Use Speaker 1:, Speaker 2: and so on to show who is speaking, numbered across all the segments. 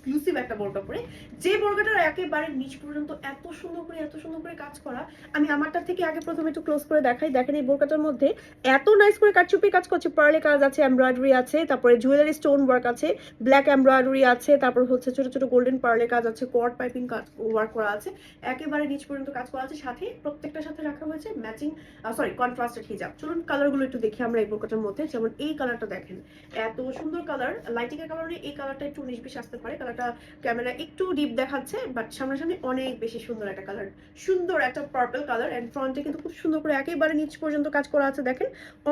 Speaker 1: Exclusive একটা বোরকা পরে, যে বোরকাটার একেবারে নিচ পর্যন্ত এত সুন্দর করে কাজ করা। আমি আমারটার থেকে আগে প্রথমে একটু ক্লোজ করে দেখাই। দেখেন এই বোরকাটার মধ্যে এত নাইস করে কারচুপি কাজ করছে, পার্লে কাজ আছে, এমব্রয়ডারি আছে, তারপরে জুয়েলারি স্টোন ওয়ার্ক আছে, ব্ল্যাক এমব্রয়ডারি আছে, তারপর হচ্ছে ছোট ছোট গোল্ডেন পার্লে কাজ আছে, কোয়ার্ড পাইপিং কাজ ওয়ার্ক করা আছে, একেবারে নিচ পর্যন্ত কাজ করা আছে, সাথে প্রত্যেকটার সাথে রাখা হয়েছে ম্যাচিং কন্ট্রাস্টেড হিজাব। চলুন কালারগুলো একটু দেখি আমরা এই বোরকাটার মধ্যে। যেমন এই কালারটা দেখেন, এত সুন্দর কালার। লাইটিং এর কারণে এই কালারটা একটু 19-20 আসতে পারে, কালারটা ক্যামেরা একটু ডিপ দেখাচ্ছে, বাট সামনাসামনি অনেক বেশি সুন্দর একটা কালার, সুন্দর একটা পার্পল কালার। এন্ড ফ্রন্টে কিন্তু খুব সুন্দর করে একেবারে নিচ পর্যন্ত কাজ করা আছে, দেখেন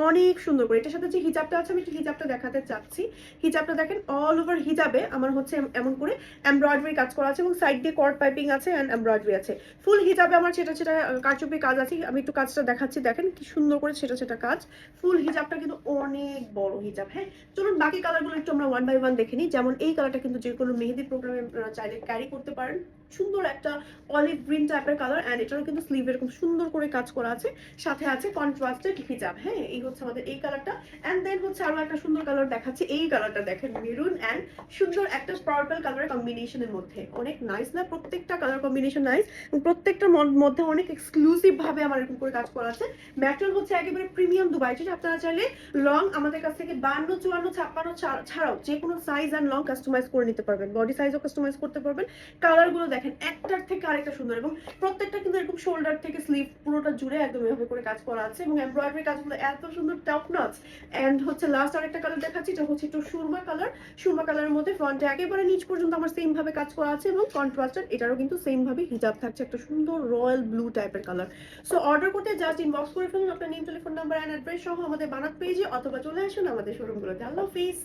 Speaker 1: অনেক সুন্দর করে। এটার সাথে যে হিজাবটা আছে, আমি একটু হিজাবটা দেখাতে চাচ্ছি। হিজাবটা দেখেন অল ওভার হিজাবে আমার হচ্ছে এমন করে এমব্রয়ডারি কাজ করা আছে, এবং সাইড দিয়ে কর্ড পাইপিং আছে এন্ড এমব্রয়ডারি আছে। ফুল হিজাবে আমার সেটা কারচুপি কাজ আছে। আমি একটু কাজটা দেখাচ্ছি, দেখেন কি সুন্দর করে সেটা কাজ। ফুল হিজাবটা কিন্তু অনেক বড় হিজাব। হ্যাঁ, চলুন বাকি কালারগুলো একটু আমরা ওয়ান বাই ওয়ান দেখে নিই। যেমন এই কালারটা কিন্তু যে কোনো মেহেদি প্রোগ্রামে চাইলে ক্যারি করতে পারেন। সুন্দর একটা অলিভ গ্রিন টাইপের কালার, এন্ড এটারও কিন্তু স্লিভ এরকম সুন্দর করে কাজ করা আছে, সাথে আছে কন্ট্রাস্টেড হিজাব। হ্যাঁ, এই হচ্ছে আমাদের এই কালারটা। এন্ড দেন হচ্ছে আরো একটা সুন্দর কালার দেখাচ্ছি। এই কালারটা দেখেন, মেরুন এন্ড সুন্দর একটা পার্পল কালারের কম্বিনেশনের মধ্যে, অনেক নাইস না? প্রত্যেকটা কালার কম্বিনেশন নাইস, এবং প্রত্যেকটার মধ্যে অনেক এক্সক্লুসিভ ভাবে আমার এরকম করে কাজ করা আছে। ম্যাটেরিয়াল হচ্ছে একেবারে প্রিমিয়াম দুবাই, যেটা আপনারা চাইলে লং আমাদের কাছ থেকে 52, 54, 56 ছাড়াও যে কোনো সাইজ এন্ড লং কাস্টমাইজ করে নিতে পারবেন, বডি সাইজও কাস্টমাইজ করতে পারবেন। কালারগুলো দেখেন একটার থেকে আরেকটা সুন্দর, এবং প্রত্যেকটা কিন্তু এরকম শোল্ডার থেকে স্লিভ পুরোটা জুড়ে একদম এভাবে করে কাজ করা আছে, এবং এমব্রয়ডারি কাজগুলো এত সুন্দর, টপ নচ। এন্ড হচ্ছে লাস্ট আরেকটা কালার দেখাচ্ছি, এটা হচ্ছে একটু সুরমা কালার। সুরমা কালারের মধ্যে ফ্রন্টে একেবারে নিচ পর্যন্ত আমার সেম ভাবে কাজ করা আছে, এবং কন্ট্রাস্টেড এটারও কিন্তু সেম ভাবে হিজাব থাকছে, একটা সুন্দর রয়্যাল ব্লু টাইপের কালার। সো অর্ডার করতে জাস্ট ইনবক্স করে ফেলুন আপনার name, telephone number and address সহ আমাদের বানাত পেজে, অথবা চলে আসুন আমাদের শোরুমগুলোতে। আল্লাহ হাফিজ।